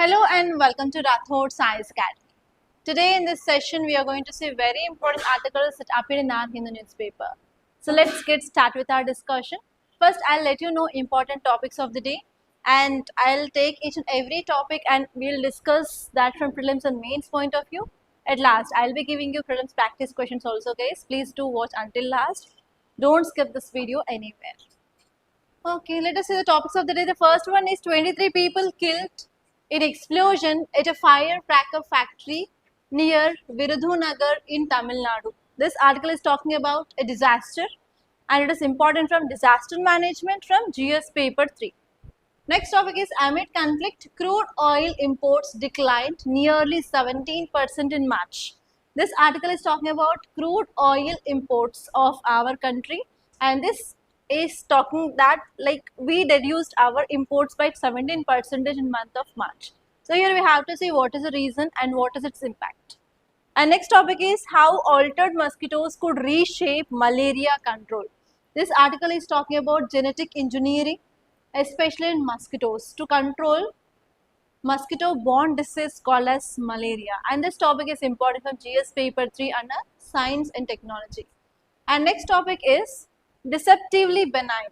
Hello and welcome to Rathod Science Academy. Today in this session we are going to see very important articles that appear in our Hindu newspaper. So let's get started with our discussion. First I'll let you know important topics of the day and I'll take each and every topic and we'll discuss that from prelims and mains point of view. At last I'll be giving you prelims practice questions also guys. Please do watch until last. Don't skip this video anywhere. Okay, let us see the topics of the day. The first one is 23 people killed in explosion at a firecracker factory near Virudhunagar in Tamil Nadu. This article is talking about a disaster and it is important from disaster management from GS paper 3. Next topic is amid conflict, crude oil imports declined nearly 17% in March. This article is talking about crude oil imports of our country and this is talking that like we reduced our imports by 17% in month of March. So here we have to see what is the reason and what is its impact. And next topic is how altered mosquitoes could reshape malaria control. This article is talking about genetic engineering, especially in mosquitoes, to control mosquito-borne disease called as malaria. And this topic is important from GS paper 3 under science and technology. And next topic is deceptively benign.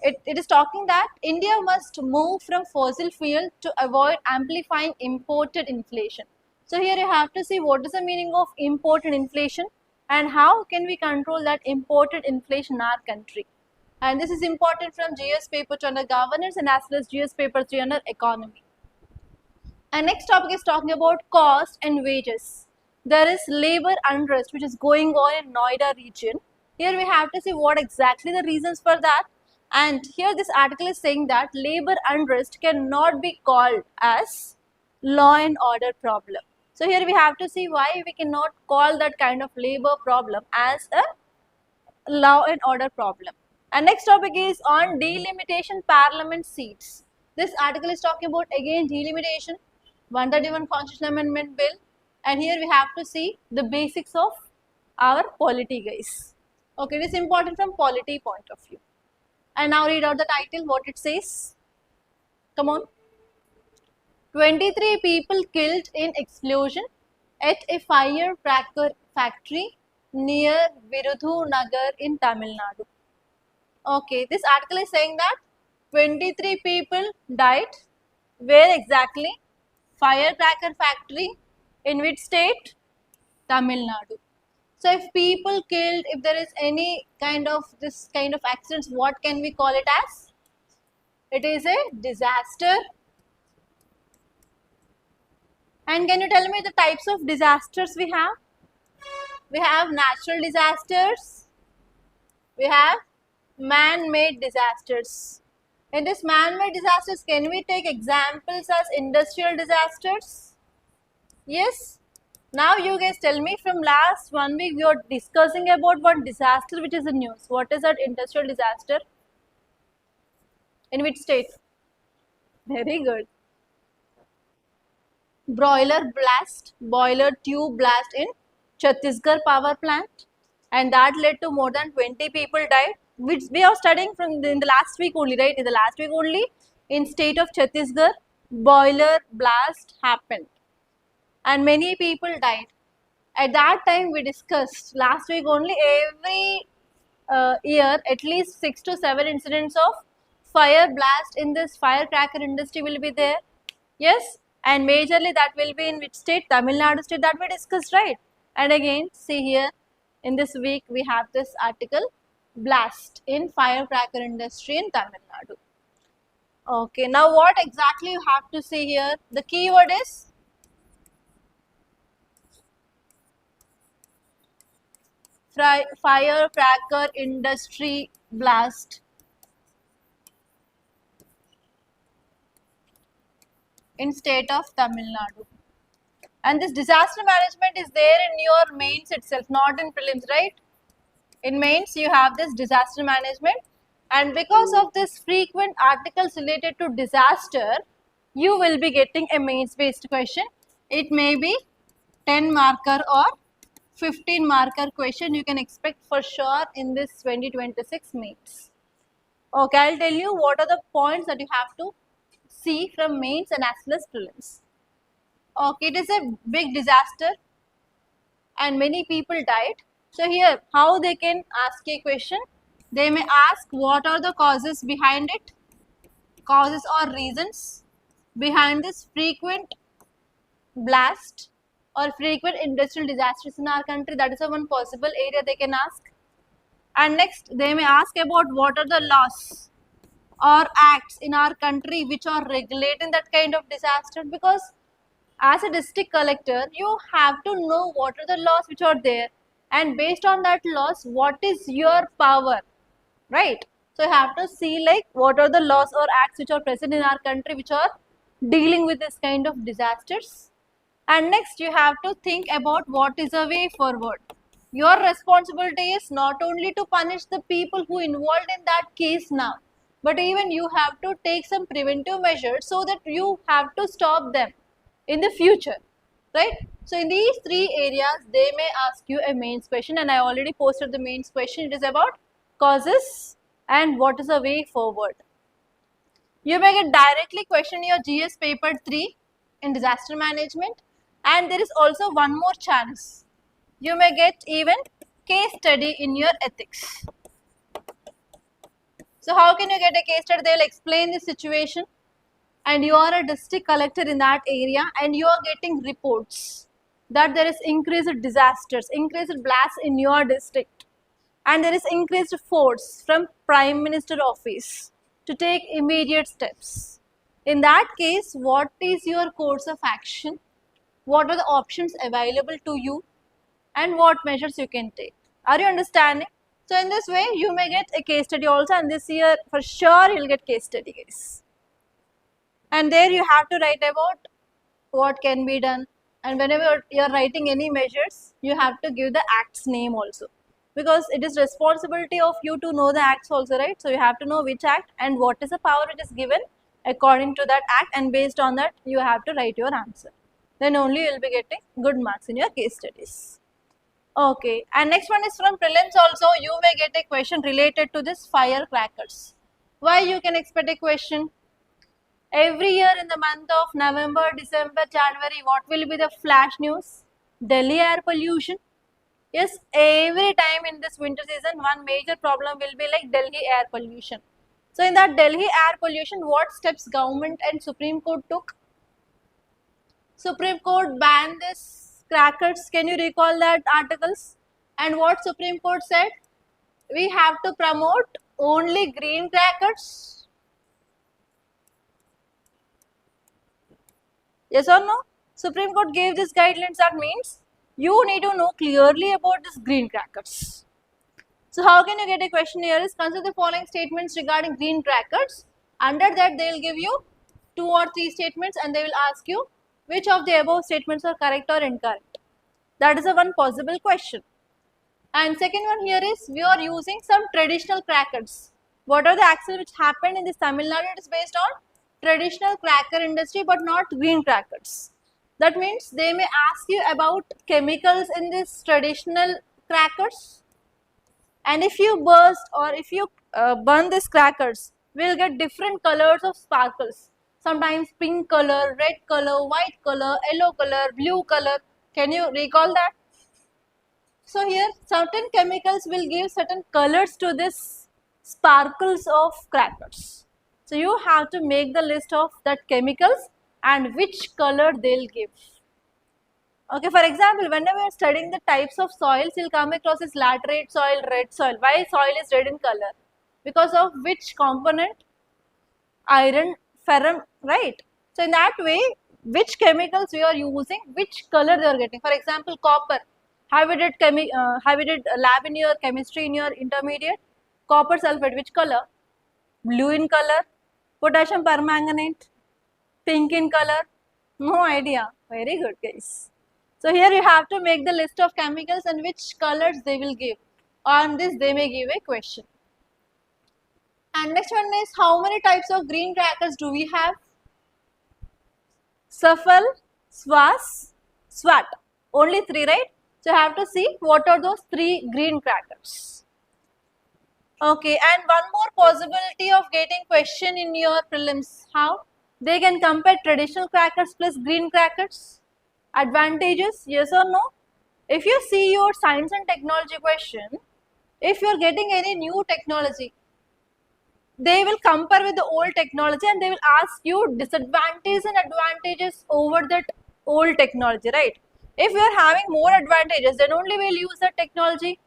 It is talking that India must move from fossil fuel to avoid amplifying imported inflation. So here you have to see what is the meaning of imported inflation and how can we control that imported inflation in our country. And this is important from GS paper 2 under governance and as well as GS paper 3 under economy. And next topic is talking about cost and wages. There is labor unrest which is going on in Noida region. Here we have to see what exactly the reasons for that. And here this article is saying that labor unrest cannot be called as law and order problem. So here we have to see why we cannot call that kind of labor problem as a law and order problem. And next topic is on delimitation parliament seats. This article is talking about again delimitation, 131 constitutional amendment bill, and here we have to see the basics of our polity guys. Okay, it is important from polity point of view. And now read out the title, what it says. Come on. 23 people killed in explosion at a firecracker factory near Virudhunagar in Tamil Nadu. Okay, this article is saying that 23 people died. Where exactly? Firecracker factory. In which state? Tamil Nadu. So if people killed, if there is any kind of this kind of accidents, what can we call it as? It is a disaster. And can you tell me the types of disasters we have? We have natural disasters. We have man-made disasters. In this man-made disasters, can we take examples as industrial disasters? Yes. Now you guys tell me, from last 1 week we are discussing about one disaster which is in news. What is that industrial disaster? In which state? Very good. Boiler tube blast in Chhattisgarh power plant, and that led to more than 20 people died, which we are studying from in the last week only, right? In the last week only, in state of Chhattisgarh, boiler blast happened and many people died. At that time we discussed last week only, every year at least 6 to 7 incidents of fire blast in this firecracker industry will be there. Yes, and majorly that will be in which state? Tamil Nadu state, that we discussed, right? And again see here in this week we have this article, blast in firecracker industry in Tamil Nadu. Okay, now what exactly you have to see here? The keyword is firecracker industry blast in state of Tamil Nadu. And this disaster management is there in your mains itself, not in prelims, right? In mains you have this disaster management, and because of this frequent articles related to disaster, you will be getting a mains based question. It may be 10 marker or 15 marker question you can expect for sure in this 2026 mains. Okay, I'll tell you what are the points that you have to see from mains and as well as prelims. Okay, it is a big disaster and many people died. So here, how they can ask a question? They may ask what are the causes behind it, causes or reasons behind this frequent blast or frequent industrial disasters in our country. That is a one possible area they can ask. And next, they may ask about what are the laws or acts in our country which are regulating that kind of disaster, because as a district collector, you have to know what are the laws which are there, and based on that laws, what is your power, right? So you have to see like what are the laws or acts which are present in our country which are dealing with this kind of disasters. And next you have to think about what is a way forward. Your responsibility is not only to punish the people who involved in that case now, but even you have to take some preventive measures so that you have to stop them in the future, right? So in these three areas they may ask you a mains question, and I already posted the mains question. It is about causes and what is the way forward. You may get directly question your GS paper 3 in disaster management, and there is also one more chance. You may get even case study in your ethics. So how can you get a case study? They will explain the situation and you are a district collector in that area and you are getting reports that there is increased disasters, increased blasts in your district, and there is increased force from Prime Minister office to take immediate steps. In that case, what is your course of action? What are the options available to you and what measures you can take? Are you understanding? So in this way you may get a case study also, and this year for sure you will get case study, guys. And there you have to write about what can be done, and whenever you are writing any measures you have to give the act's name also, because it is responsibility of you to know the acts also, right? So you have to know which act and what is the power it is given according to that act, and based on that you have to write your answer. Then only you will be getting good marks in your case studies. Okay, and next one is from prelims also. You may get a question related to this firecrackers. Why you can expect a question? Every year in the month of November, December, January, what will be the flash news? Delhi air pollution. Yes, every time in this winter season, one major problem will be like Delhi air pollution. So in that Delhi air pollution, what steps government and Supreme Court took? Supreme Court banned this crackers. Can you recall that articles? And what Supreme Court said? We have to promote only green crackers. Yes or no? Supreme Court gave this guidelines. That means you need to know clearly about this green crackers. So how can you get a question here is consider the following statements regarding green crackers. Under that they will give you 2 or 3 statements and they will ask you which of the above statements are correct or incorrect. That is a one possible question. And second one here is we are using some traditional crackers. What are the accidents which happened in this Tamil Nadu? It is based on traditional cracker industry but not green crackers. That means they may ask you about chemicals in this traditional crackers, and if you burst or if you burn these crackers, we will get different colors of sparkles. Sometimes pink color, red color, white color, yellow color, blue color. Can you recall that? So here certain chemicals will give certain colors to this sparkles of crackers. So you have to make the list of that chemicals and which color they'll give. Okay, for example, whenever you are studying the types of soils, you'll come across this laterite soil, red soil. Why soil is red in color? Because of which component? Iron, ferrum, right? So in that way, which chemicals we are using, which color they are getting. For example, copper. Have you did lab in your chemistry in your intermediate? Copper sulfate, which color? Blue in color. Potassium permanganate, pink in color. No idea. Very good, guys. So here you have to make the list of chemicals and which colors they will give. On this they may give a question. And next one is how many types of green crackers do we have? Safal, Swas, Swat. Only 3, right? So you have to see what are those 3 green crackers. Okay, and one more possibility of getting question in your prelims. How? They can compare traditional crackers plus green crackers. Advantages, yes or no? If you see your science and technology question, if you are getting any new technology, they will compare with the old technology and they will ask you disadvantages and advantages over that old technology, right? If you are having more advantages, then only we'll use that technology.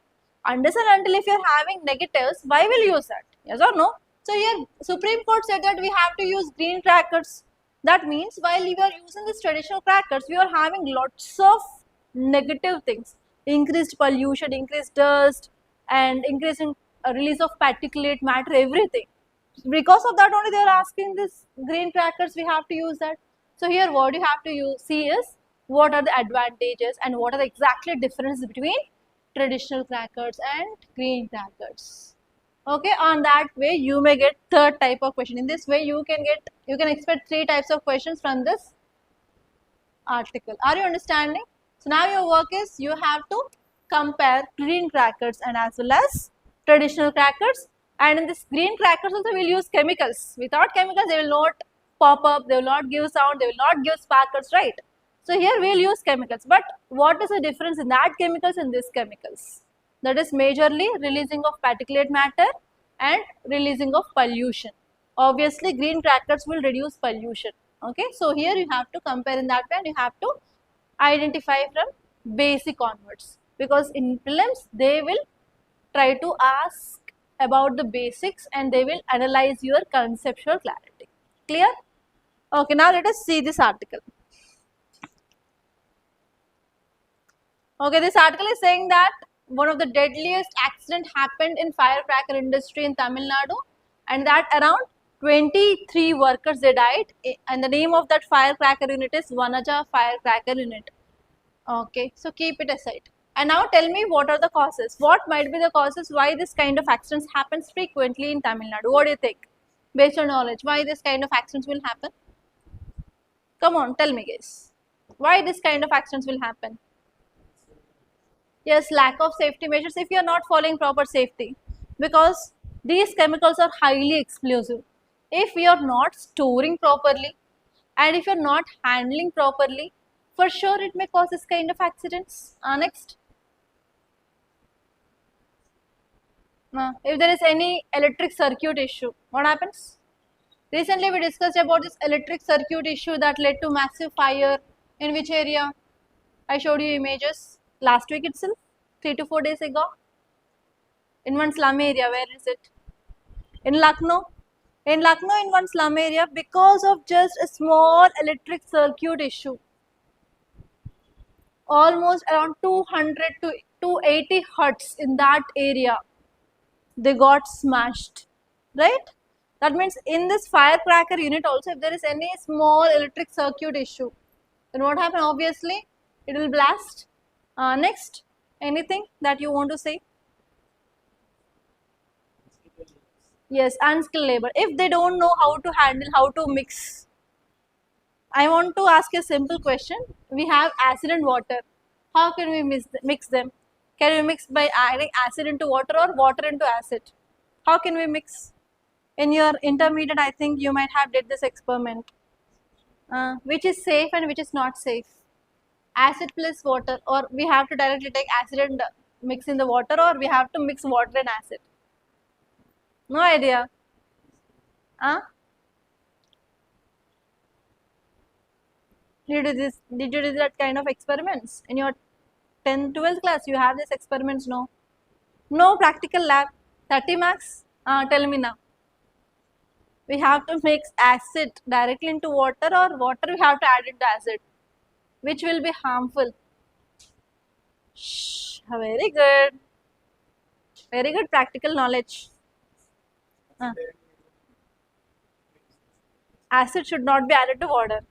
Unless and until if you are having negatives, why will you use that? Yes or no? So here Supreme Court said that we have to use green crackers. That means while we are using these traditional crackers, we are having lots of negative things. Increased pollution, increased dust, and increasing release of particulate matter, everything. Because of that only they are asking this green crackers, we have to use that. So here what you have to see is what are the advantages and what are the exactly difference between traditional crackers and green crackers. Okay, on that way you may get third type of question. In this way you can expect three types of questions from this article. Are you understanding? So now your work is you have to compare green crackers and as well as traditional crackers, and in this green crackers also we will use chemicals. Without chemicals they will not pop up, they will not give sound, they will not give sparkles, right? So here we will use chemicals, but what is the difference in that chemicals and this chemicals? That is majorly releasing of particulate matter and releasing of pollution. Obviously green crackers will reduce pollution. Okay, so here you have to compare in that way and you have to identify from basic onwards, because in prelims they will try to ask about the basics and they will analyze your conceptual clarity. Clear? Okay, now let us see this article. Okay, this article is saying that one of the deadliest accident happened in firecracker industry in Tamil Nadu, and that around 23 workers they died, and the name of that firecracker unit is Vanaja firecracker unit. Okay, so keep it aside. And now tell me what are the causes? What might be the causes why this kind of accidents happens frequently in Tamil Nadu? What do you think? Based on knowledge, why this kind of accidents will happen? Come on, tell me guys. Why this kind of accidents will happen? Yes, lack of safety measures if you are not following proper safety, because these chemicals are highly explosive. If we are not storing properly and if you are not handling properly, for sure it may cause this kind of accidents. Next. If there is any electric circuit issue, what happens? Recently we discussed about this electric circuit issue that led to massive fire in which area? I showed you images last week itself, 3 to 4 days ago. In one slum area, where is it? In Lucknow. In Lucknow, in one slum area, because of just a small electric circuit issue, almost around 200 to 280 huts in that area, they got smashed, right? That means in this firecracker unit also, if there is any small electric circuit issue, then what happens? Obviously, it will blast. Next, anything that you want to say? Yes, unskilled labor. If they don't know how to handle, how to mix. I want to ask a simple question. We have acid and water. How can we mix them? Can we mix by adding acid into water or water into acid? How can we mix? In your intermediate, I think you might have did this experiment. Which is safe and which is not safe? Acid plus water, or we have to directly take acid and mix in the water, or we have to mix water and acid? No idea. Did you do that kind of experiments in your 10th, 12th class? You have these experiments? No. No practical lab. 30 marks? Tell me now. We have to mix acid directly into water, or water we have to add into acid. Which will be harmful? Shh, very good. Very good practical knowledge. Acid should not be added to water.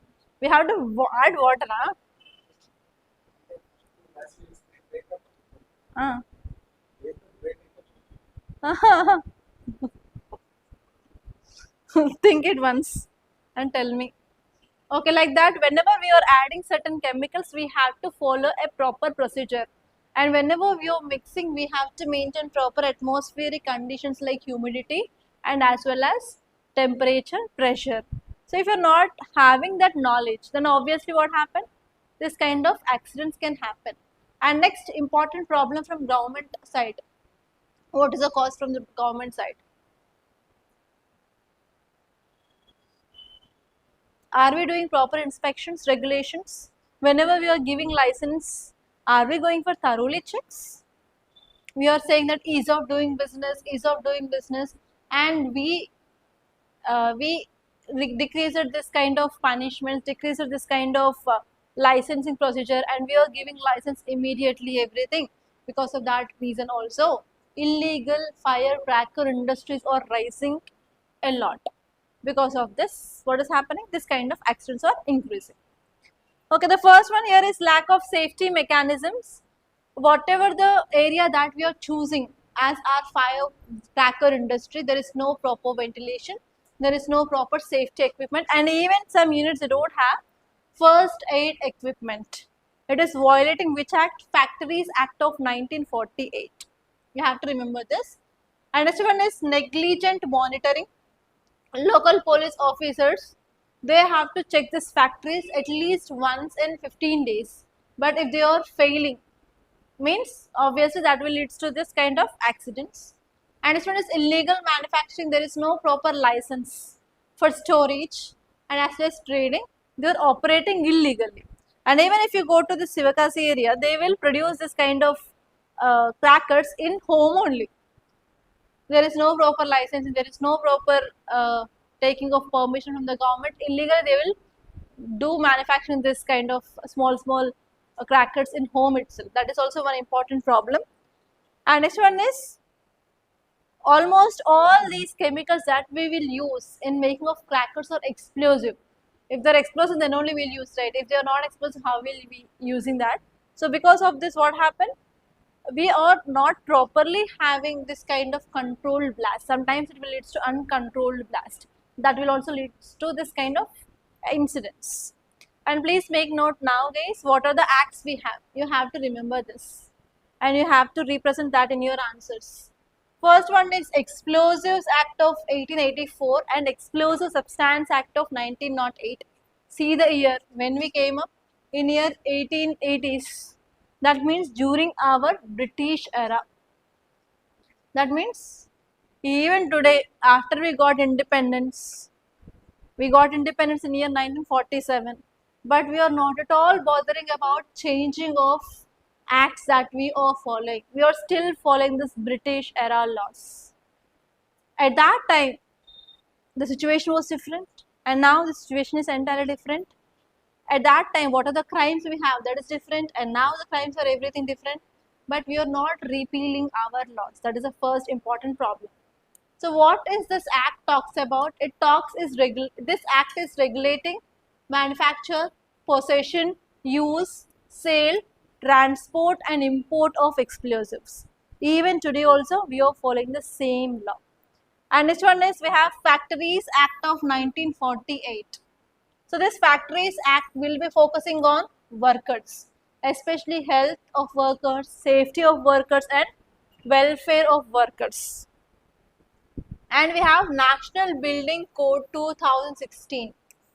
We have to add water, Think it once and tell me. Okay, like that, whenever we are adding certain chemicals, we have to follow a proper procedure. And whenever we are mixing, we have to maintain proper atmospheric conditions like humidity and as well as temperature, pressure. So if you're not having that knowledge, then obviously what happened? This kind of accidents can happen. And next important problem from government side. What is the cause from the government side? Are we doing proper inspections, regulations? Whenever we are giving license, are we going for thoroughly checks? We are saying that ease of doing business, and we decreased this kind of punishments, decreased this kind of licensing procedure, and we are giving license immediately everything. Because of that reason also, illegal firecracker industries are rising a lot. Because of this, what is happening? This kind of accidents are increasing. Okay, the first one here is lack of safety mechanisms. Whatever the area that we are choosing as our firecracker industry, there is no proper ventilation, there is no proper safety equipment, and even some units they don't have first aid equipment. It is violating which act? Factories Act of 1948. You have to remember this. And next one is negligent monitoring. Local police officers, they have to check these factories at least once in 15 days. But if they are failing, means obviously that will lead to this kind of accidents. And this one is illegal manufacturing. There is no proper license for storage and as well as trading. They are operating illegally. And even if you go to the Sivakasi area, they will produce this kind of crackers in home only. There is no proper licensing, there is no proper taking of permission from the government. Illegally, they will do manufacturing this kind of small crackers in home itself. That is also one important problem. And next one is almost all these chemicals that we will use in making of crackers are explosive. If they're explosive, then only we'll use, right? If they're not explosive, how will we be using that? So because of this, what happened? We are not properly having this kind of controlled blast. Sometimes it will lead to uncontrolled blast. That will also lead to this kind of incidents. And please make note now guys, what are the acts we have? You have to remember this and you have to represent that in your answers. First one is Explosives Act of 1884 and Explosive Substance Act of 1908. See the year when we came up, in year 1880s. That means during our British era. That means even today, after we got independence in year 1947, but we are not at all bothering about changing of acts that we are following. We are still following this British era laws. At that time, the situation was different, and now the situation is entirely different. At that time, what are the crimes we have? That is different, and now the crimes are everything different. But we are not repealing our laws. That is the first important problem. So, what is this act talks about? It talks is this act is regulating manufacture, possession, use, sale, transport, and import of explosives. Even today, also we are following the same law. And next one is we have Factories Act of 1948. So this Factories Act will be focusing on workers, especially health of workers, safety of workers and welfare of workers. And we have National Building Code 2016.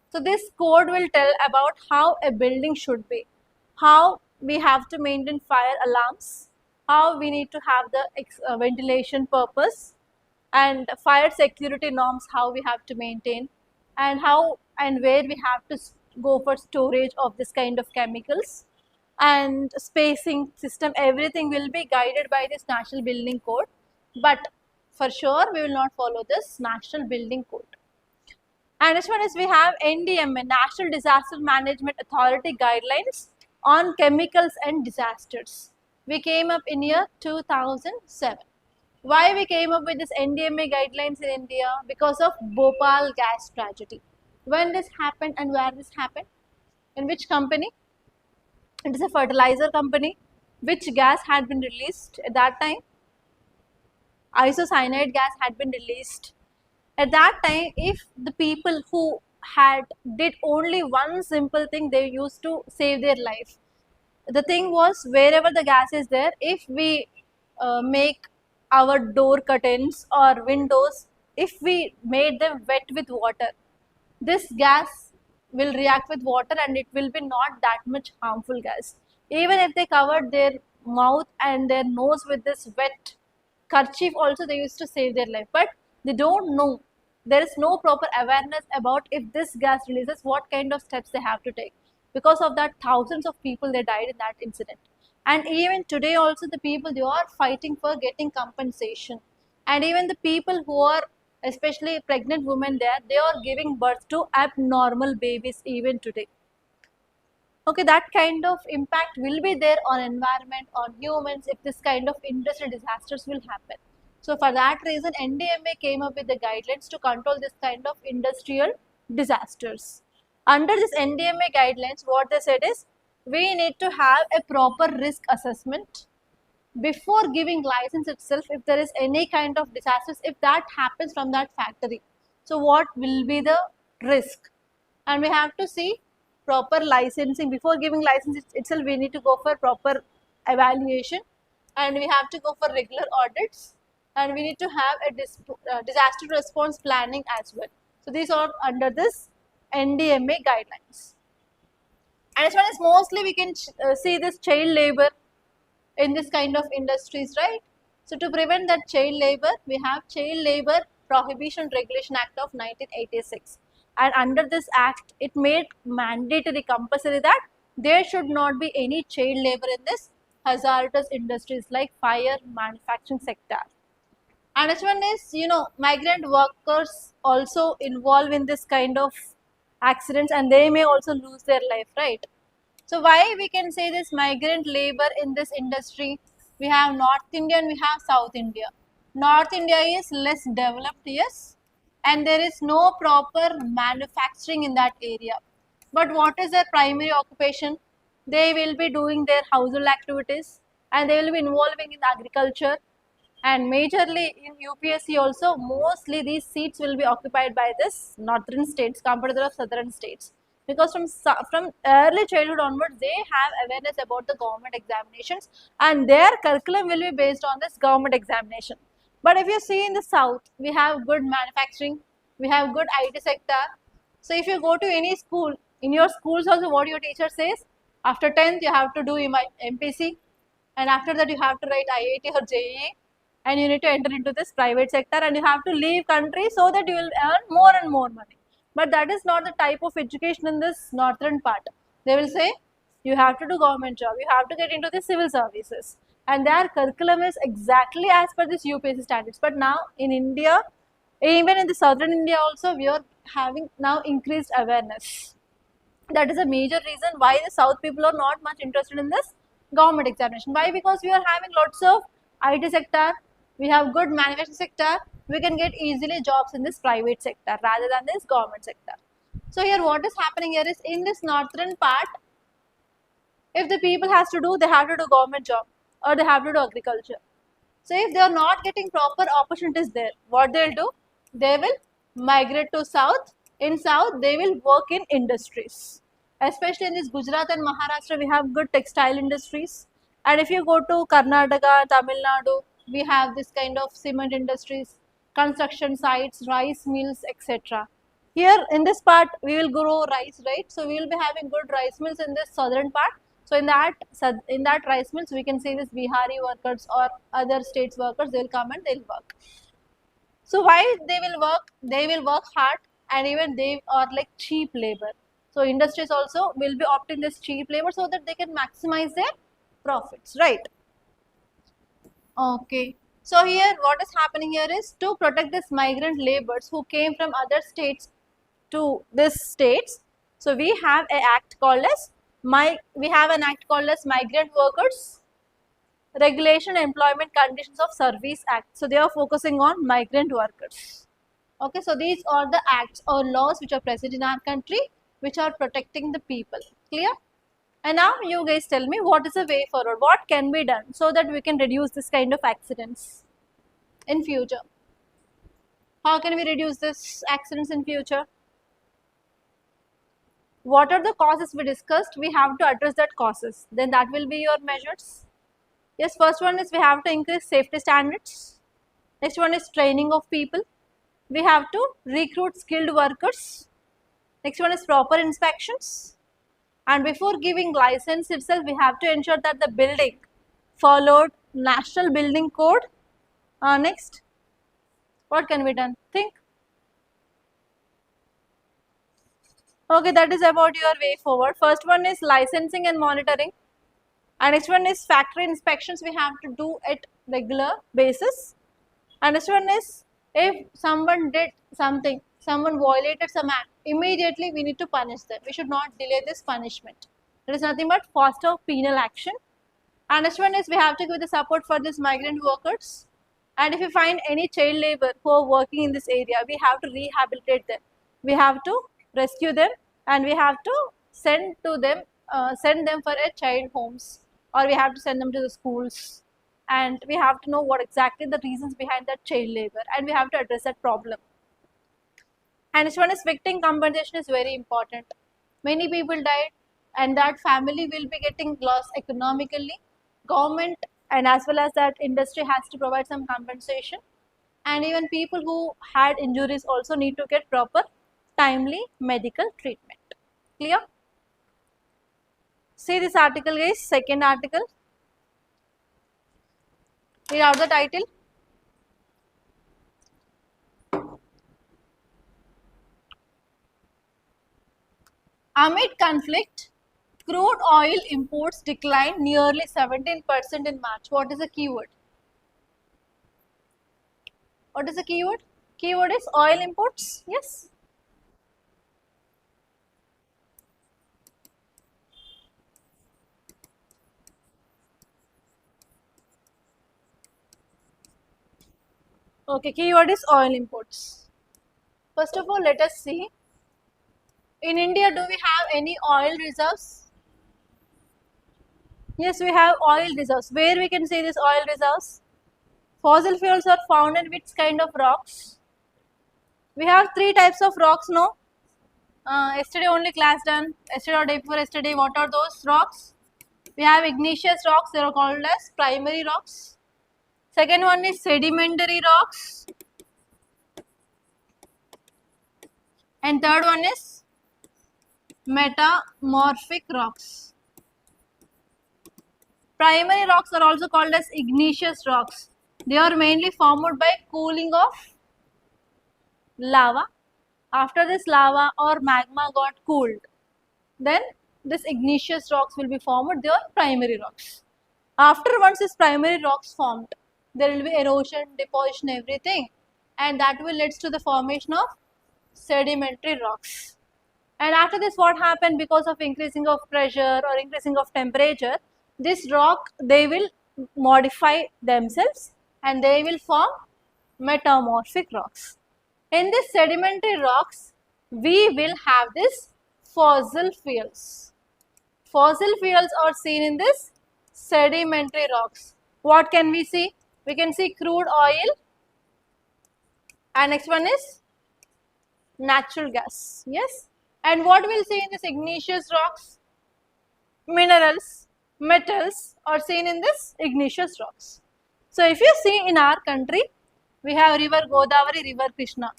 So this code will tell about how a building should be, how we have to maintain fire alarms, how we need to have the ventilation purpose and fire security norms, how we have to maintain, and how and where we have to go for storage of this kind of chemicals and spacing system. Everything will be guided by this National Building Code, but for sure we will not follow this National Building Code. And next one is we have NDMA, National Disaster Management Authority Guidelines on Chemicals and Disasters. We came up in year 2007. Why we came up with this NDMA guidelines in India? Because of Bhopal gas tragedy. When this happened and where this happened? In which company? It is a fertilizer company. Which gas had been released at that time? Isocyanide gas had been released. At that time, if the people who did only one simple thing, they used to save their life. The thing was, wherever the gas is there, if we make our door curtains or windows, if we made them wet with water, this gas will react with water and it will be not that much harmful gas. Even if they covered their mouth and their nose with this wet kerchief also, they used to save their life, but they don't know. There is no proper awareness about if this gas releases, what kind of steps they have to take. Because of that, thousands of people they died in that incident. And even today also the people, they are fighting for getting compensation. And even the people who are, especially pregnant women there, they are giving birth to abnormal babies even today. Okay, that kind of impact will be there on environment, on humans, if this kind of industrial disasters will happen. So for that reason, NDMA came up with the guidelines to control this kind of industrial disasters. Under this NDMA guidelines, what they said is, we need to have a proper risk assessment before giving license itself. If there is any kind of disasters, if that happens from that factory, so what will be the risk? And we have to see proper licensing. Before giving license itself, we need to go for proper evaluation, and we have to go for regular audits, and we need to have a disaster response planning as well. So these are under this NDMA guidelines. And this one is mostly we can see this child labor in this kind of industries, right? So to prevent that child labor, we have Child Labor Prohibition Regulation Act of 1986. And under this act, it made mandatory, compulsory that there should not be any child labor in this hazardous industries like fire manufacturing sector. And next one is, migrant workers also involved in this kind of accidents, and they may also lose their life, right? So why we can say this migrant labor in this industry? We have North India and we have South India. North India is less developed, yes, and there is no proper manufacturing in that area. But what is their primary occupation? They will be doing their household activities and they will be involving in agriculture, and majorly in UPSC also, mostly these seats will be occupied by this northern states compared to the southern states. Because from early childhood onwards, they have awareness about the government examinations and their curriculum will be based on this government examination. But if you see in the south, we have good manufacturing, we have good IT sector. So if you go to any school, in your schools also what your teacher says, after 10th you have to do MPC, and after that you have to write IIT or JEE, and you need to enter into this private sector and you have to leave country so that you will earn more and more money. But that is not the type of education in this northern part. They will say, you have to do government job, you have to get into the civil services. And their curriculum is exactly as per this UPSC standards. But now in India, even in the southern India also, we are having now increased awareness. That is a major reason why the south people are not much interested in this government examination. Why? Because we are having lots of IT sector, we have good manufacturing sector, we can get easily jobs in this private sector rather than this government sector. So here what is happening here is, in this northern part, if the people has to do, they have to do government job or they have to do agriculture. So if they are not getting proper opportunities there, what they will do? They will migrate to south. In south, they will work in industries. Especially in this Gujarat and Maharashtra, we have good textile industries. And if you go to Karnataka, Tamil Nadu, we have this kind of cement industries, construction sites, rice mills, etc. Here in this part, we will grow rice, right? So we will be having good rice mills in this southern part. So in that rice mills, we can see this Bihari workers or other states workers, they will come and they will work. So why they will work? They will work hard, and even they are like cheap labor. So industries also will be opting this cheap labor so that they can maximize their profits, right? Okay. So here what is happening here is, to protect this migrant laborers who came from other states to this states. So we have an act called as Migrant Workers Regulation and Employment Conditions of Service Act. So they are focusing on migrant workers. Okay, so these are the acts or laws which are present in our country which are protecting the people. Clear? And now you guys tell me, what is the way forward? What can be done so that we can reduce this kind of accidents in future? How can we reduce this accidents in future? What are the causes we discussed? We have to address that causes. Then that will be your measures. Yes, first one is we have to increase safety standards. Next one is training of people. We have to recruit skilled workers. Next one is proper inspections. And before giving license itself, we have to ensure that the building followed National Building Code. Next, what can be done? Think. Okay, that is about your way forward. First one is licensing and monitoring. And next one is factory inspections we have to do at regular basis. And next one is if someone did something, someone violated some act, immediately we need to punish them. We should not delay this punishment. There is nothing but faster penal action. And next one is we have to give the support for these migrant workers. And if we find any child labor who are working in this area, we have to rehabilitate them. We have to rescue them and we have to send them for a child homes, or we have to send them to the schools, and we have to know what exactly the reasons behind that child labor, and we have to address that problem. And next one is victim compensation is very important. Many people died and that family will be getting lost economically. Government and as well as that industry has to provide some compensation, and even people who had injuries also need to get proper timely medical treatment. Clear? See this article guys, second article. Read out the title. Amid conflict, crude oil imports declined nearly 17% in March. What is the keyword? What is the keyword? Keyword is oil imports. Yes. Okay, keyword is oil imports. First of all, let us see. In India, do we have any oil reserves? Yes, we have oil reserves. Where we can see this oil reserves? Fossil fuels are found in which kind of rocks? We have three types of rocks, no? Yesterday only class done. Yesterday or day before yesterday, what are those rocks? We have igneous rocks, they are called as primary rocks. Second one is sedimentary rocks. And third one is metamorphic rocks. Primary rocks are also called as igneous rocks. They are mainly formed by cooling of lava. After this lava or magma got cooled, then this igneous rocks will be formed. They are primary rocks. After once this primary rocks formed, there will be erosion, deposition, everything, and that will lead to the formation of sedimentary rocks. And after this, what happened? Because of increasing of pressure or increasing of temperature, this rock, they will modify themselves and they will form metamorphic rocks. In this sedimentary rocks, we will have this fossil fuels. Fossil fuels are seen in this sedimentary rocks. What can we see? We can see crude oil, and next one is natural gas. Yes. And what we'll see in this igneous rocks? Minerals, metals are seen in this igneous rocks. So if you see in our country, we have river Godavari, river Krishna.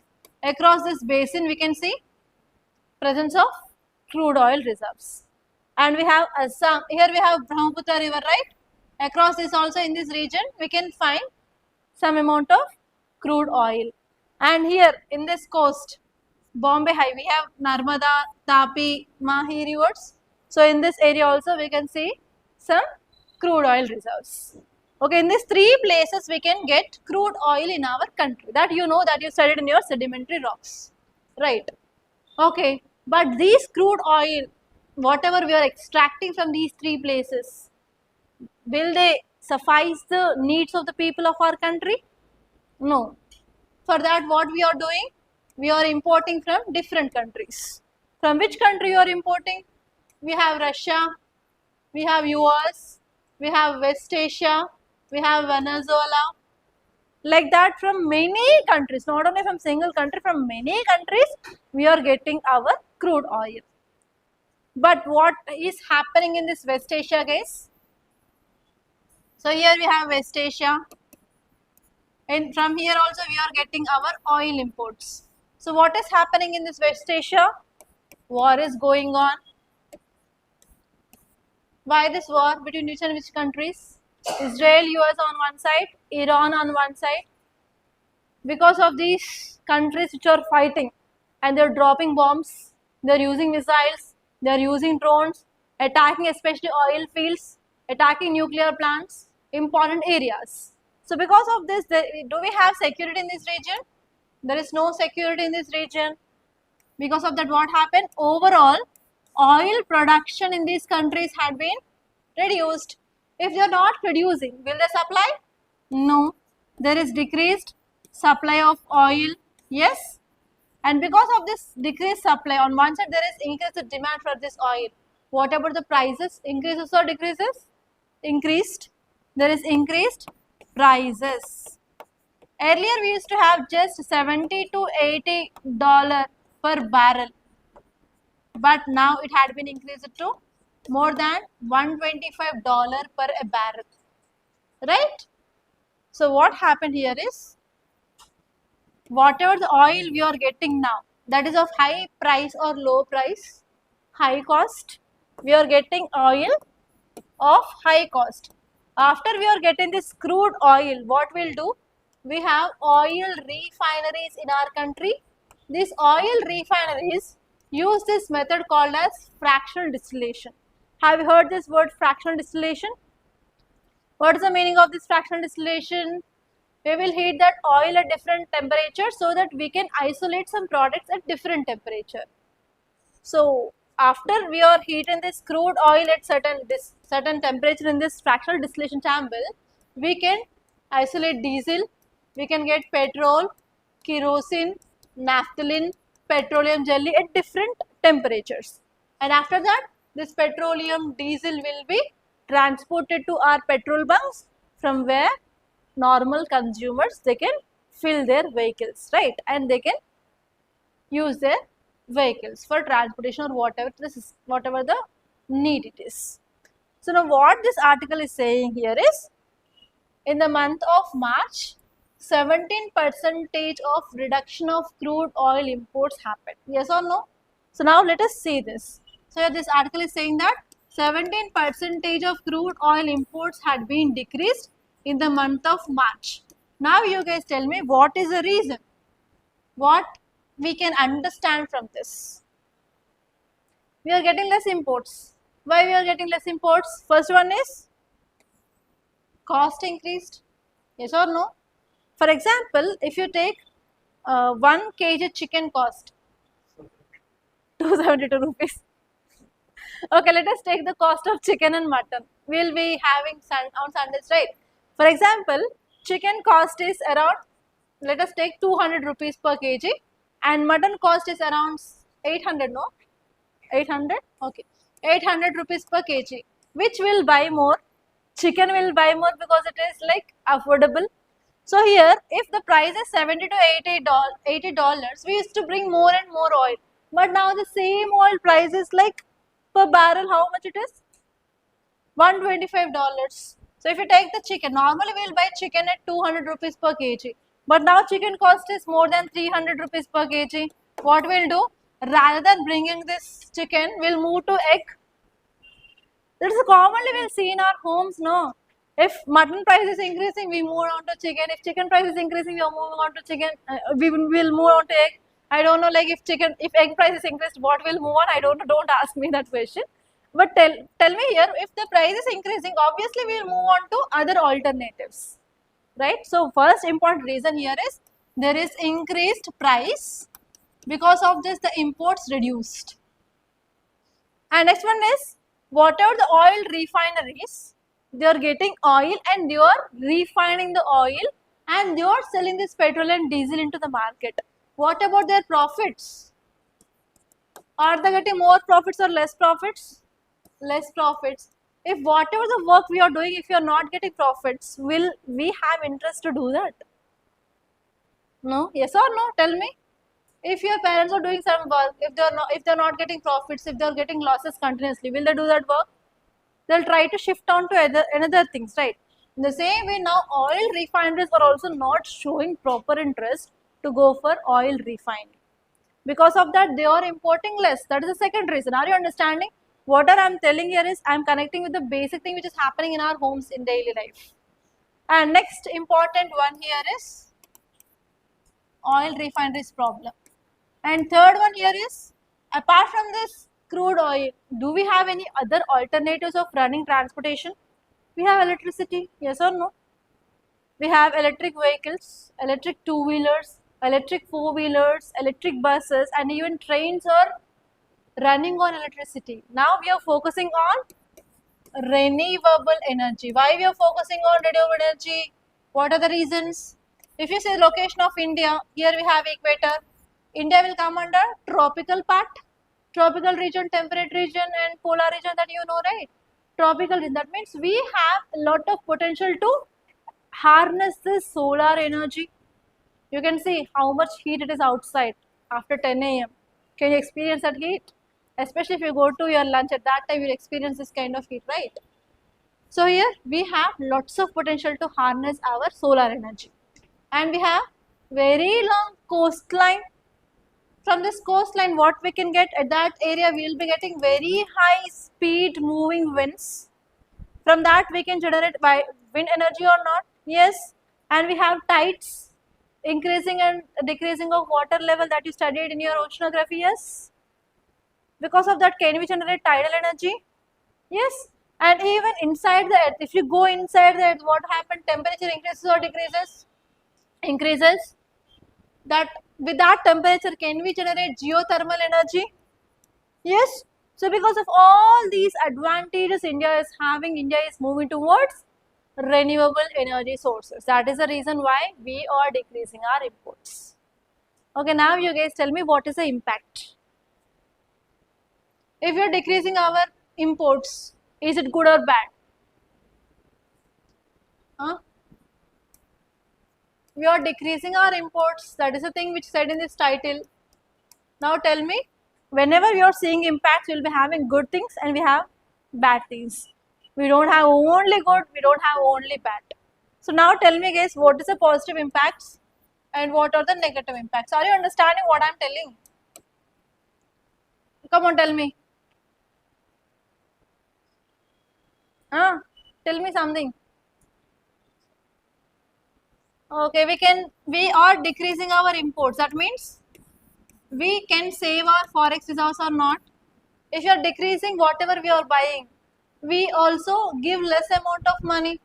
Across this basin, we can see presence of crude oil reserves. And we have Assam. Here we have Brahmaputra river, right? Across this also in this region, we can find some amount of crude oil. And here in this coast, Bombay High, we have Narmada, Tapi, Mahi rivers. So in this area also we can see some crude oil reserves. Okay, in these three places we can get crude oil in our country. That you know, that you studied in your sedimentary rocks, right? Okay, but these crude oil, whatever we are extracting from these three places, will they suffice the needs of the people of our country? No. For that, what we are doing? We are importing from different countries. From which country you are importing? We have Russia, we have US, we have West Asia, we have Venezuela. Like that, from many countries, not only from single country, from many countries, we are getting our crude oil. But what is happening in this West Asia, guys? So here we have West Asia, and from here also we are getting our oil imports. So what is happening in this West Asia? War is going on. Why this war between which and which countries? Israel, US on one side, Iran on one side. Because of these countries which are fighting and they're dropping bombs, they're using missiles, they're using drones, attacking especially oil fields, attacking nuclear plants, important areas. So because of this, do we have security in this region? There is no security in this region. Because of that, what happened? Overall, oil production in these countries had been reduced. If they are not producing, will they supply? No. There is decreased supply of oil. Yes. And because of this decreased supply, on one side there is increased demand for this oil. What about the prices? Increases or decreases? Increased. There is increased prices. Earlier we used to have just $70 to $80 per barrel, but now it had been increased to more than $125 per a barrel, right? So what happened here is, whatever the oil we are getting now, that is of high price or low price, high cost, we are getting oil of high cost. After we are getting this crude oil, what we'll do? We have oil refineries in our country. These oil refineries use this method called as fractional distillation. Have you heard this word fractional distillation? What is the meaning of this fractional distillation? We will heat that oil at different temperature so that we can isolate some products at different temperature. So after we are heating this crude oil at certain temperature in this fractional distillation chamber, we can isolate diesel, we can get petrol, kerosene, naphthalene, petroleum jelly at different temperatures. And after that, this petroleum diesel will be transported to our petrol bunks, from where normal consumers, they can fill their vehicles, right? And they can use their vehicles for transportation or whatever the need it is. So now what this article is saying here is, in the month of March, 17% of reduction of crude oil imports happened. Yes or no? So now let us see this. So here this article is saying that 17% of crude oil imports had been decreased in the month of March. Now you guys tell me, what is the reason? What we can understand from this? We are getting less imports. Why we are getting less imports? First one is cost increased. Yes or no? For example, if you take 1 kg chicken cost 272 rupees. Okay, let us take the cost of chicken and mutton. We will be having on Sundays, right? For example, chicken cost is around, let us take 200 rupees per kg, and mutton cost is around 800, no? 800? Okay. 800 rupees per kg. Which will buy more? Chicken will buy more because it is like affordable. So here, if the price is 70 to $80, we used to bring more and more oil. But now the same oil price is like per barrel, how much it is? $125. So if you take the chicken, normally we will buy chicken at 200 rupees per kg. But now chicken cost is more than 300 rupees per kg. What we'll do? Rather than bringing this chicken, we'll move to egg. That is commonly we'll see in our homes, no? If mutton price is increasing, we move on to chicken. If chicken price is increasing, we are moving on to chicken. We will move on to egg. I don't know, like if egg price is increased, what will move on? I don't know. Don't ask me that question. But tell me here, if the price is increasing, obviously we will move on to other alternatives, right? So first important reason here is, there is increased price. Because of this, the imports reduced. And next one is, whatever the oil refineries, they are getting oil and they are refining the oil and they are selling this petrol and diesel into the market. What about their profits? Are they getting more profits or less profits? Less profits. If whatever the work we are doing, if you are not getting profits, will we have interest to do that? No? Yes or no? Tell me. If your parents are doing some work, if they're not getting profits, if they're getting losses continuously, will they do that work? They'll try to shift on to another things, right? In the same way, now oil refineries are also not showing proper interest to go for oil refining. Because of that, they are importing less. That is the second reason. Are you understanding? What I am telling here is I am connecting with the basic thing which is happening in our homes in daily life. And next important one here is oil refineries problem. And third one here is, apart from this crude oil, do we have any other alternatives of running transportation? We have electricity, yes or no? We have electric vehicles, electric two-wheelers, electric four-wheelers, electric buses, and even trains are running on electricity. Now we are focusing on renewable energy. Why we are focusing on renewable energy? What are the reasons? If you say location of India, here we have equator. India will come under tropical part, tropical region, temperate region and polar region, that you know, right? Tropical region, that means we have a lot of potential to harness this solar energy. You can see how much heat it is outside after 10 a.m. Can you experience that heat? Especially if you go to your lunch, at that time you will experience this kind of heat, right? So here we have lots of potential to harness our solar energy. And we have very long coastline. From this coastline, what we can get at that area, we will be getting very high speed moving winds. From that we can generate by wind energy or not? Yes. And we have tides, increasing and decreasing of water level that you studied in your oceanography. Yes. Because of that, can we generate tidal energy? Yes. And even inside the earth, if you go inside the earth, what happens? Temperature increases or decreases? Increases. That with that temperature, can we generate geothermal energy? Yes. So because of all these advantages India is having, India is moving towards renewable energy sources. That is the reason why we are decreasing our imports. Okay, now you guys tell me, what is the impact? If you are decreasing our imports, is it good or bad? Huh? We are decreasing our imports. That is the thing which said in this title. Now tell me, whenever we are seeing impacts, we will be having good things and we have bad things. We don't have only good, we don't have only bad. So now tell me guys, what is the positive impacts and what are the negative impacts? Are you understanding what I am telling? Come on, tell me. Tell me something. Okay, we are decreasing our imports. That means we can save our forex reserves or not. If you are decreasing whatever we are buying, we also give less amount of money.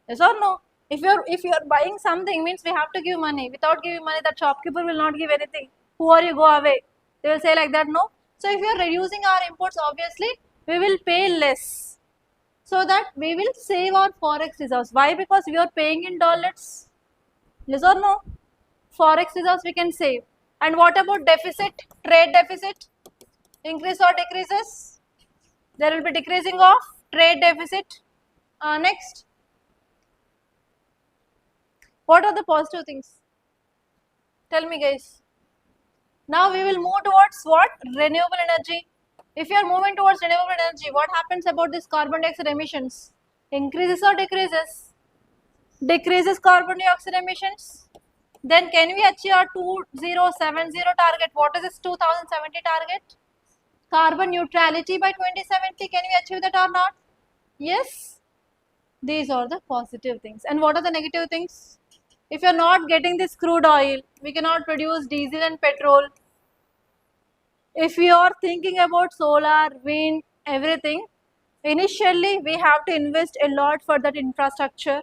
Yes or no? If you are buying something, means we have to give money. Without giving money, that shopkeeper will not give anything. Who are you? Go away. They will say like that, no. So if you are reducing our imports, obviously we will pay less, so that we will save our forex reserves. Why? Because we are paying in dollars. Yes or no? Forex reserves we can save. And what about deficit? Trade deficit? Increase or decreases? There will be decreasing of trade deficit. Next. What are the positive things? Tell me guys. Now we will move towards what? Renewable energy. If you are moving towards renewable energy, what happens about this carbon dioxide emissions? Increases or decreases? Decreases carbon dioxide emissions. Then can we achieve our 2070 target? What is this 2070 target? Carbon neutrality by 2070. Can we achieve that or not? Yes. These are the positive things. And what are the negative things? If you are not getting this crude oil, we cannot produce diesel and petrol. If we are thinking about solar, wind, everything, initially we have to invest a lot for that infrastructure.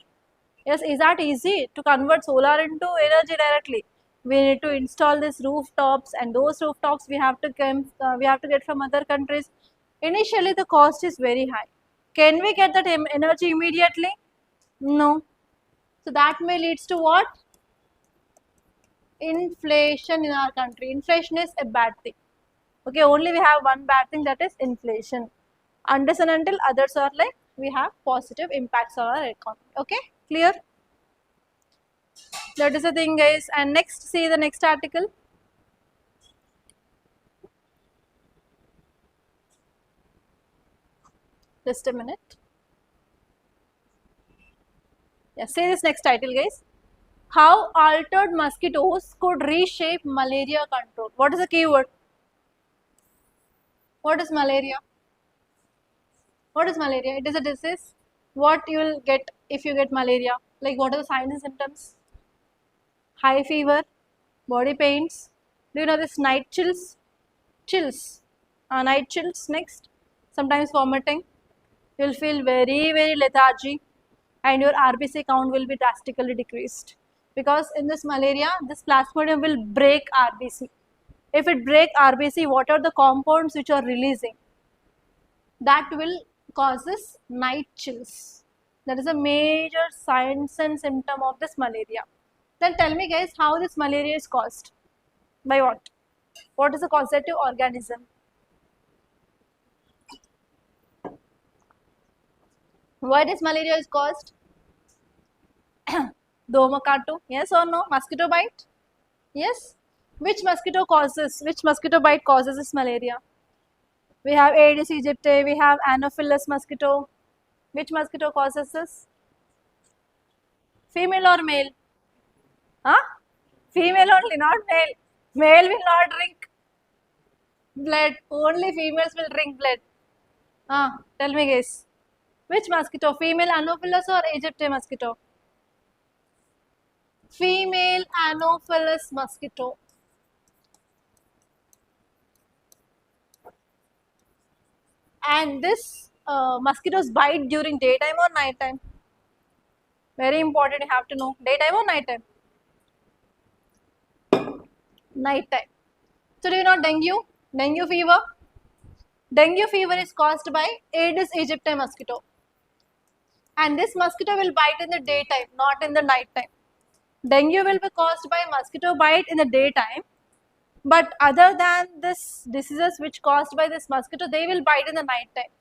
Yes, is that easy to convert solar into energy directly? We need to install these rooftops, and those rooftops we have to get from other countries. Initially, the cost is very high. Can we get that energy immediately? No. So that may leads to what? Inflation in our country. Inflation is a bad thing. Okay, only we have one bad thing, that is inflation. Unless and until others are like, we have positive impacts on our economy. Okay, clear? That is the thing guys. And next, see the next article. Just a minute. Yeah, say this next title guys. how altered mosquitoes could reshape malaria control. What is the keyword? What is malaria? What is malaria? It is a disease. What you will get if you get malaria? Like what are the signs and symptoms? High fever, body pains. Do you know this night chills? Chills. Night chills next. Sometimes vomiting. You will feel very lethargy and your RBC count will be drastically decreased. Because in this malaria, this plasmodium will break RBC. If it break RBC, what are the compounds which are releasing? That will causes night chills. That is a major signs and symptom of this malaria. Then tell me guys, how this malaria is caused? By what? What is the causative organism? Why this malaria is caused? Domokatu, yes or no? Mosquito bite? Yes. Which mosquito bite causes this malaria? We have Aedes aegypti, we have Anopheles mosquito. Which mosquito causes this? Female or male? Huh? Female only, not male. Male will not drink blood. Only females will drink blood. Tell me guys. Which mosquito? Female Anopheles or Aegypti mosquito? Female Anopheles mosquito. And this mosquitoes bite during daytime or night time? Very important, you have to know. Daytime or night time? Night time. So do you know dengue? Dengue fever? Dengue fever is caused by Aedes aegypti mosquito. And this mosquito will bite in the daytime, not in the night time. Dengue will be caused by mosquito bite in the daytime. But other than this diseases which caused by this mosquito, they will bite in the night time.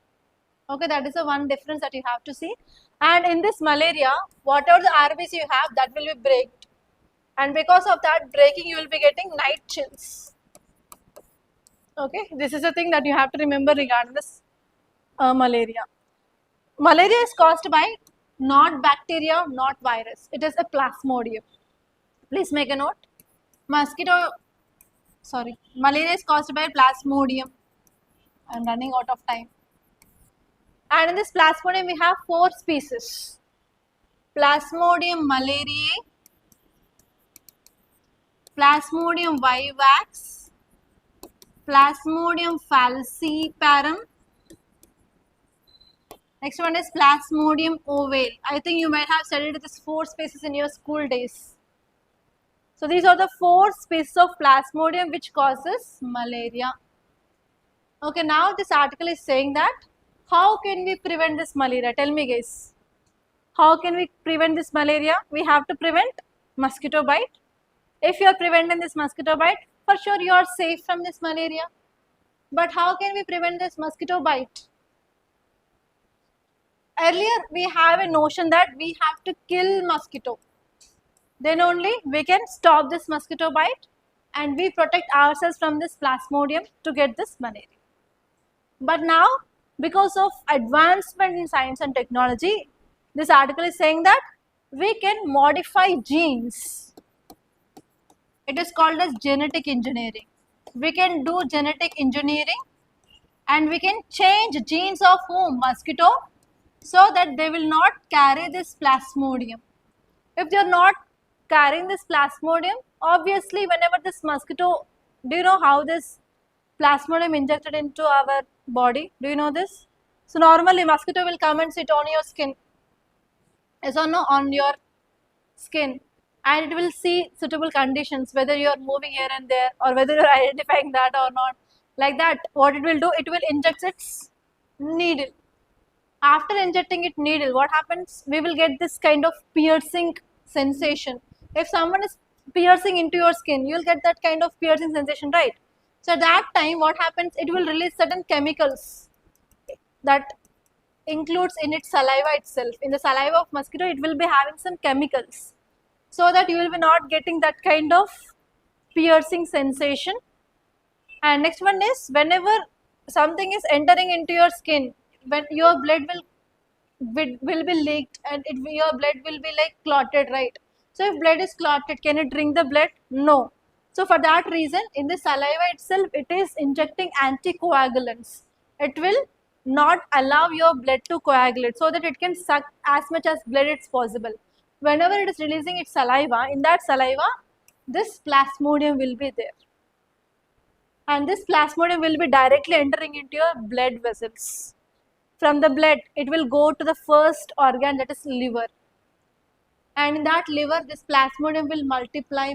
Okay, that is the one difference that you have to see. And in this malaria, whatever the RBC you have, that will be braked. And because of that breaking, you will be getting night chills. Okay, this is the thing that you have to remember regarding this malaria. Malaria is caused by not bacteria, not virus. It is a plasmodium. Please make a note. Malaria is caused by plasmodium. I am running out of time. And in this plasmodium, we have 4 species. Plasmodium malariae, Plasmodium vivax, Plasmodium falciparum. Next one is Plasmodium ovale. I think you might have studied these 4 species in your school days. So these are the 4 species of Plasmodium which causes malaria. Okay, now this article is saying that how can we prevent this malaria? Tell me guys. How can we prevent this malaria? We have to prevent mosquito bite. If you are preventing this mosquito bite, for sure you are safe from this malaria. But how can we prevent this mosquito bite? Earlier we have a notion that we have to kill mosquito. Then only we can stop this mosquito bite and we protect ourselves from this plasmodium to get this malaria. But now, because of advancement in science and technology, this article is saying that we can modify genes. It is called as genetic engineering. We can do genetic engineering and we can change genes of whom? Mosquito, so that they will not carry this plasmodium. If they are not carrying this plasmodium, obviously whenever this mosquito, do you know how this plasmodium injected into our body? Do you know this? So normally mosquito will come and sit on your skin. Yes or no? On your skin, and it will see suitable conditions whether you are moving here and there or whether you are identifying that or not. Like that, what it will do, it will inject its needle. After injecting it needle, what happens? We will get this kind of piercing sensation. If someone is piercing into your skin, you will get that kind of piercing sensation, right? So at that time, what happens? It will release certain chemicals that includes in its saliva itself. In the saliva of mosquito, it will be having some chemicals, so that you will be not getting that kind of piercing sensation. And next one is, whenever something is entering into your skin, when your blood will be leaked and your blood will be like clotted, right? So if blood is clotted, can it drink the blood? No. So for that reason, in the saliva itself, it is injecting anticoagulants. It will not allow your blood to coagulate so that it can suck as much as blood it's possible. Whenever it is releasing its saliva, in that saliva, this plasmodium will be there. And this plasmodium will be directly entering into your blood vessels. From the blood, it will go to the first organ, that is liver. And in that liver, this plasmodium will multiply,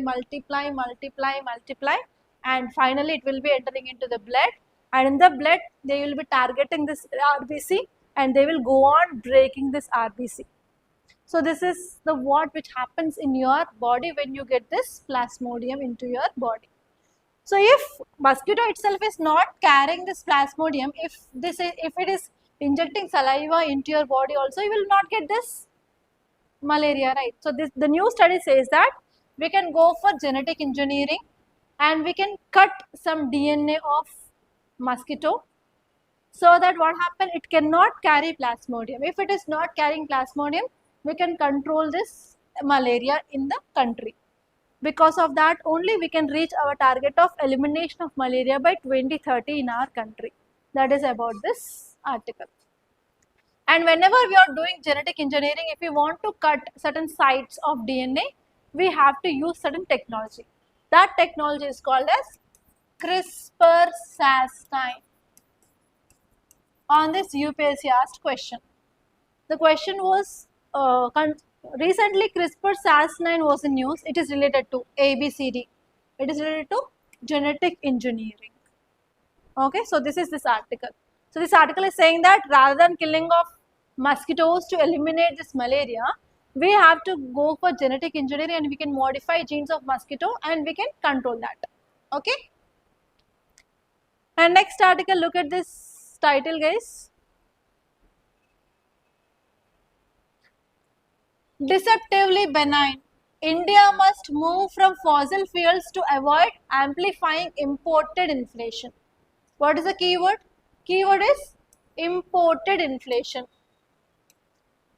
and finally it will be entering into the blood, and in the blood they will be targeting this RBC and they will go on breaking this RBC. So this is the what which happens in your body when you get this plasmodium into your body. So if mosquito itself is not carrying this plasmodium, if it is injecting saliva into your body also, you will not get this malaria, right? So the new study says that we can go for genetic engineering and we can cut some DNA of mosquito so that what happen, it cannot carry plasmodium. If it is not carrying plasmodium, we can control this malaria in the country. Because of that only we can reach our target of elimination of malaria by 2030 in our country. That is about this article. And whenever we are doing genetic engineering, if we want to cut certain sites of DNA, we have to use certain technology. That technology is called as CRISPR-Cas9. On this UPSC asked question. The question was, recently CRISPR-Cas9 was in news. It is related to ABCD. It is related to genetic engineering. Okay, so this is this article. So this article is saying that rather than killing of mosquitoes to eliminate this malaria, we have to go for genetic engineering and we can modify genes of mosquito and we can control that. Okay. And next article, look at this title, guys. Deceptively benign. India must move from fossil fuels to avoid amplifying imported inflation. What is the keyword? Keyword is imported inflation.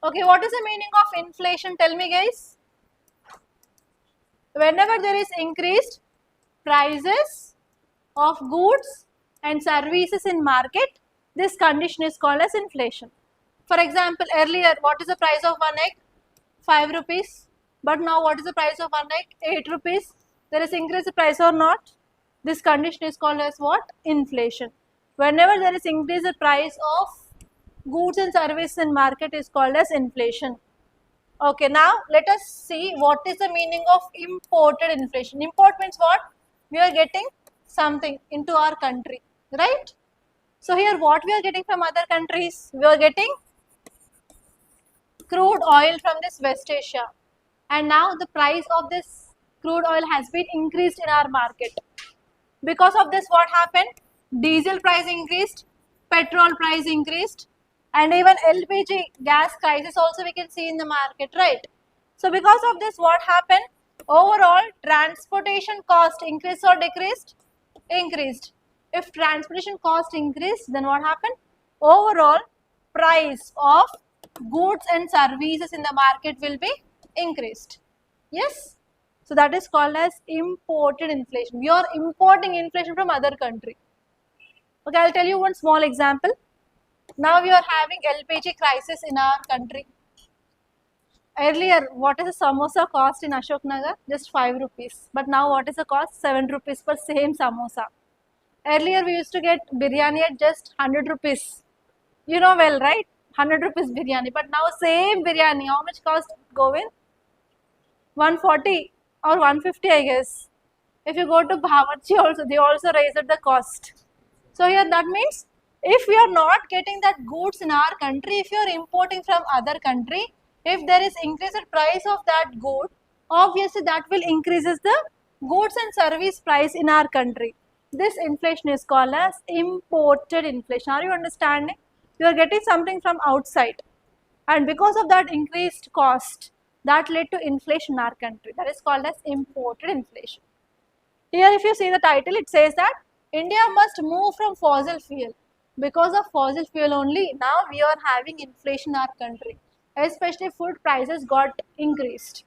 Okay, what is the meaning of inflation? Tell me, guys. Whenever there is increased prices of goods and services in market, this condition is called as inflation. For example, earlier, what is the price of one egg? 5 rupees. But now what is the price of one egg? 8 rupees. There is increased price or not? This condition is called as what? Inflation. Whenever there is increased price of goods and services in market is called as inflation. Okay, now let us see what is the meaning of imported inflation. Import means what? We are getting something into our country, right? So here what we are getting from other countries? We are getting crude oil from this West Asia, and now the price of this crude oil has been increased in our market. Because of this, what happened? Diesel price increased, petrol price increased, and even LPG gas crisis also we can see in the market, right? So because of this, what happened? Overall transportation cost increased or decreased? Increased. If transportation cost increased, then what happened? Overall price of goods and services in the market will be increased. Yes? So that is called as imported inflation. We are importing inflation from other country. Okay, I'll tell you one small example. Now we are having LPG crisis in our country. Earlier, what is the samosa cost in Ashok Nagar? Just 5 rupees. But now what is the cost? 7 rupees per same samosa. Earlier we used to get biryani at just 100 rupees. You know well, right? 100 rupees biryani. But now same biryani, how much cost, Govind? 140 or 150, I guess. If you go to Bhavarchi also, they also raised the cost. So here that means if we are not getting that goods in our country, if you are importing from other country, if there is increased price of that good, obviously that will increases the goods and service price in our country. This inflation is called as imported inflation. Are you understanding? You are getting something from outside, and because of that increased cost, that led to inflation in our country. That is called as imported inflation. Here if you see the title, it says that India must move from fossil fuel. Because of fossil fuel only, now we are having inflation in our country. Especially food prices got increased.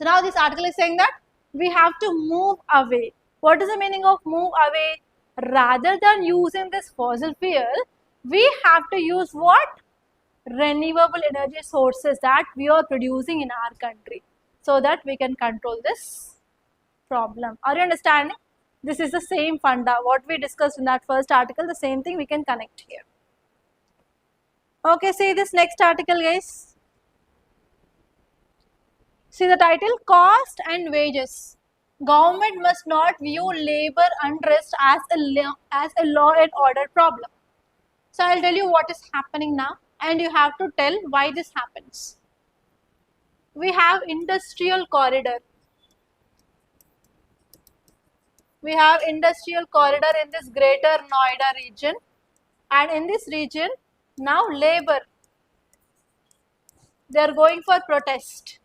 So now this article is saying that we have to move away. What is the meaning of move away? Rather than using this fossil fuel, we have to use what? Renewable energy sources that we are producing in our country, so that we can control this problem. Are you understanding? This is the same funda. What we discussed in that first article, the same thing we can connect here. Okay, see this next article, guys. See the title, Cost and Wages. Government must not view labor unrest as a law and order problem. So I'll tell you what is happening now, and you have to tell why this happens. We have industrial corridor. We have industrial corridor in this greater Noida region, and in this region now labor, they are going for protest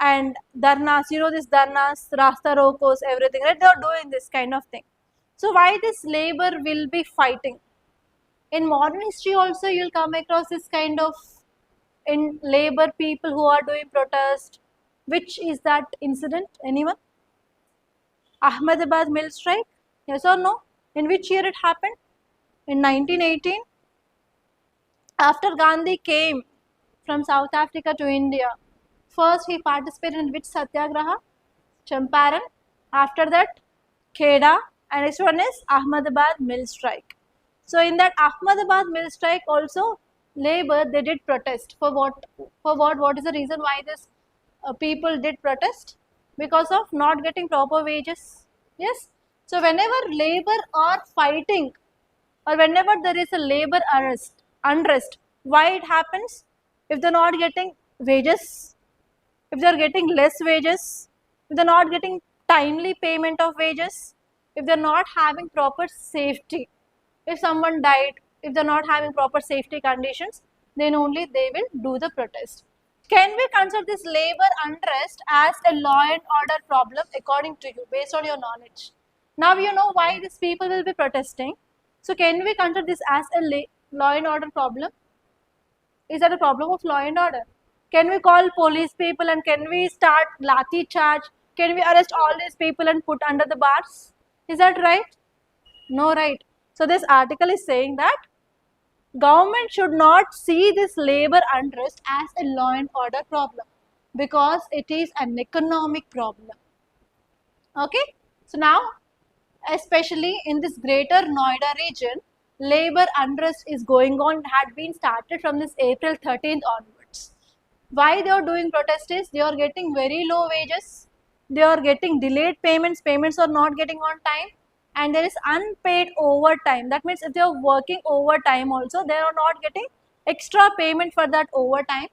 and dharnas, you know this dharnas, rasta rokos, everything, right? They are doing this kind of thing. So why this labor will be fighting? In modern history also you will come across this kind of in labor people who are doing protest. Which is that incident? Anyone? Ahmedabad mill strike, yes or no? In which year it happened? In 1918. After Gandhi came from South Africa to India, first he participated in which satyagraha? Champaran. After that, Kheda, and next one is Ahmedabad mill strike. So in that Ahmedabad mill strike also, labor, they did protest. For what? For what? What is the reason why this people did protest? Because of not getting proper wages. Yes. So whenever labor are fighting, or whenever there is a labor unrest, why it happens? If they're not getting wages, if they're getting less wages, if they're not getting timely payment of wages, if they're not having proper safety, if someone died, if they're not having proper safety conditions, then only they will do the protest. Can we consider this labor unrest as a law and order problem according to you, based on your knowledge? Now you know why these people will be protesting. So can we consider this as a law and order problem? Is that a problem of law and order? Can we call police people and can we start lathi charge? Can we arrest all these people and put under the bars? Is that right? No, right. So this article is saying that government should not see this labor unrest as a law and order problem, because it is an economic problem. Okay. So now, especially in this greater Noida region, labor unrest is going on, had been started from this April 13th onwards. Why they are doing protest is they are getting very low wages, they are getting delayed payments, payments are not getting on time, and there is unpaid overtime. That means if they are working overtime also, they are not getting extra payment for that overtime,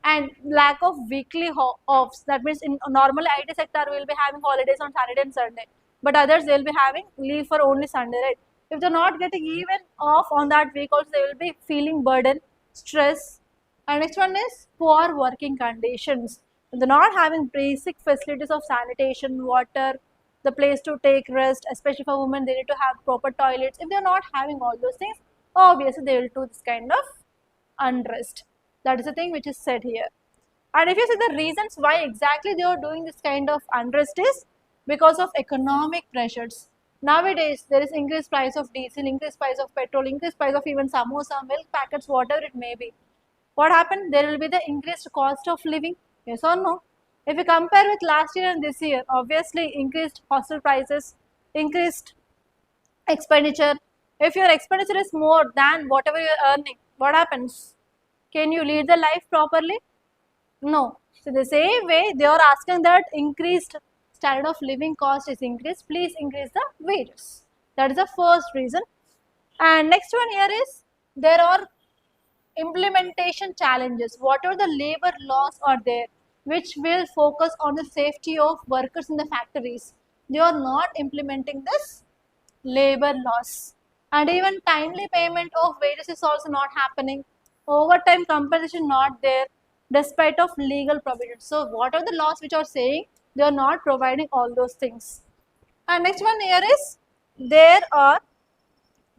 and lack of weekly offs. That means in normal IT sector we will be having holidays on Saturday and Sunday, but others they will be having leave for only Sunday, right? If they are not getting even off on that week also, they will be feeling burden, stress. And next one is poor working conditions. If they are not having basic facilities of sanitation, water, the place to take rest, especially for women, they need to have proper toilets. If they are not having all those things, obviously they will do this kind of unrest. That is the thing which is said here. And if you see the reasons why exactly they are doing this kind of unrest is because of economic pressures. Nowadays, there is increased price of diesel, increased price of petrol, increased price of even samosa, milk packets, whatever it may be. What happened? There will be the increased cost of living, yes or no? If you compare with last year and this year, obviously increased hostel prices, increased expenditure. If your expenditure is more than whatever you are earning, what happens? Can you lead the life properly? No. So the same way they are asking that increased standard of living cost is increased, please increase the wages. That is the first reason. And next one here is there are implementation challenges. Whatever the labor laws are there, which will focus on the safety of workers in the factories, they are not implementing this labor laws. And even timely payment of wages is also not happening. Overtime compensation not there, despite of legal provisions. So what are the laws which are saying they are not providing all those things? And next one here is there are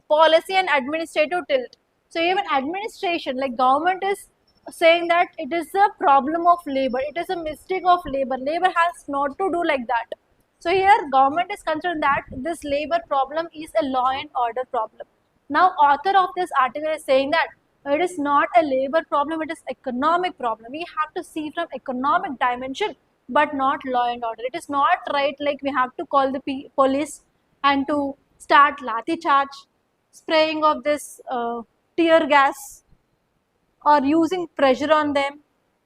policy and administrative tilt. So even administration, like government is saying that it is a problem of labor, it is a mistake of labor. Labor has not to do like that. So here government is concerned that this labor problem is a law and order problem. Now author of this article is saying that it is not a labor problem, it is economic problem. We have to see from economic dimension but not law and order. It is not right like we have to call the police and to start lathi charge, spraying of this tear gas, or using pressure on them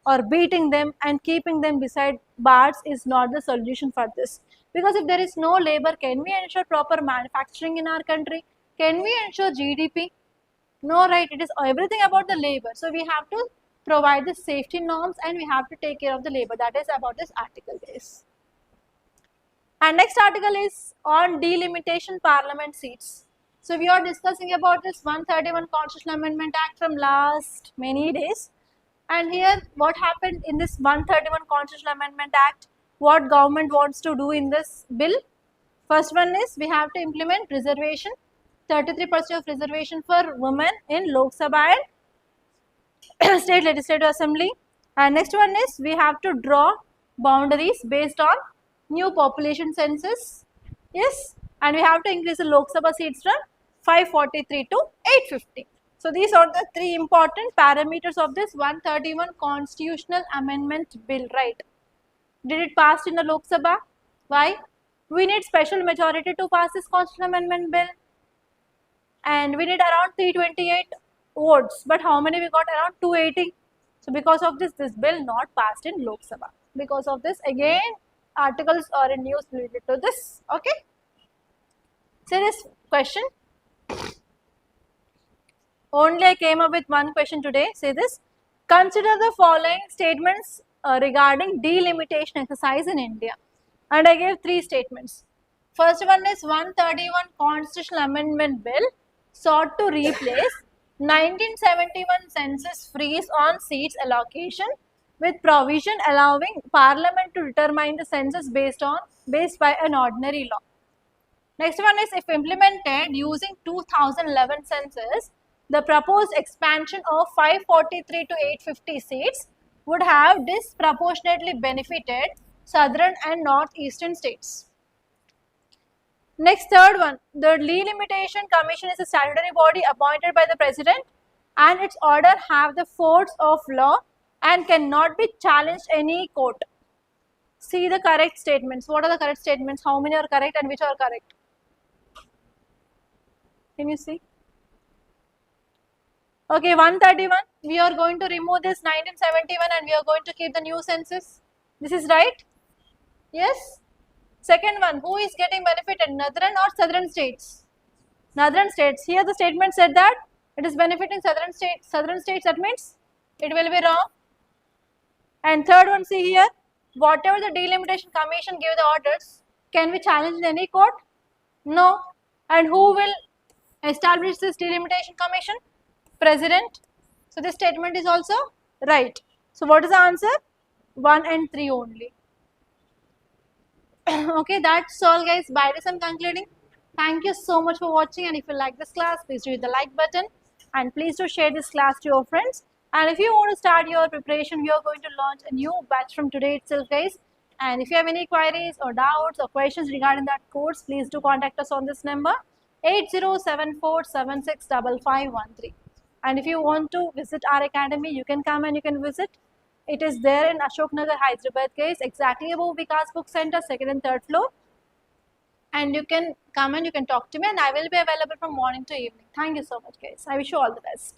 or beating them and keeping them beside bars is not the solution for this. Because if there is no labor, can we ensure proper manufacturing in our country? Can we ensure GDP? No, right? It is everything about the labor. So we have to provide the safety norms and we have to take care of the labor. That is about this article, guys. And next article is on delimitation parliament seats. So we are discussing about this 131 Constitutional Amendment Act from last many days. And here what happened in this 131 Constitutional Amendment Act, what government wants to do in this bill. First one is we have to implement reservation, 33% of reservation for women in Lok Sabha and State Legislative Assembly. And next one is we have to draw boundaries based on new population census. Yes, and we have to increase the Lok Sabha seats from 543 to 850. So these are the three important parameters of this 131 Constitutional Amendment Bill, right? Did it pass in the Lok Sabha? Why? We need special majority to pass this Constitutional Amendment Bill. And we need around 328 votes. But how many we got? Around 280. So because of this bill not passed in Lok Sabha. Because of this, again, articles or in news related to this. Okay. So this question. Only I came up with one question today. Say this. Consider the following statements regarding delimitation exercise in India. And I gave three statements. First one is 131 Constitutional Amendment Bill sought to replace 1971 census freeze on seats allocation with provision allowing Parliament to determine the census based by an ordinary law. Next one is if implemented using 2011 census, the proposed expansion of 543 to 850 seats would have disproportionately benefited southern and northeastern states. Next, third one, the Delimitation Commission is a statutory body appointed by the President and its order have the force of law and cannot be challenged any court. See the correct statements. What are the correct statements? How many are correct and which are correct? Can you see? Okay, 131, we are going to remove this 1971 and we are going to keep the new census. This is right? Yes? Second one, who is getting benefited, northern or southern states? Northern states. Here the statement said that it is benefiting southern states. Southern states, that means it will be wrong. And third one, see here, whatever the Delimitation Commission gave the orders, can we challenge in any court? No. And who will establish this Delimitation Commission? President. So this statement is also right. So what is the answer? 1 and 3 only. Okay, that's all guys. By this I'm concluding. Thank you so much for watching, and if you like this class, please do hit the like button and please do share this class to your friends. And if you want to start your preparation, we are going to launch a new batch from today itself guys. And if you have any queries or doubts or questions regarding that course, please do contact us on this number 8074765513. And if you want to visit our academy, you can come and you can visit. It is there in Ashok Nagar, Hyderabad guys, exactly above Vikas Book Center, 2nd and 3rd floor. And you can come and you can talk to me, and I will be available from morning to evening. Thank you so much guys. I wish you all the best.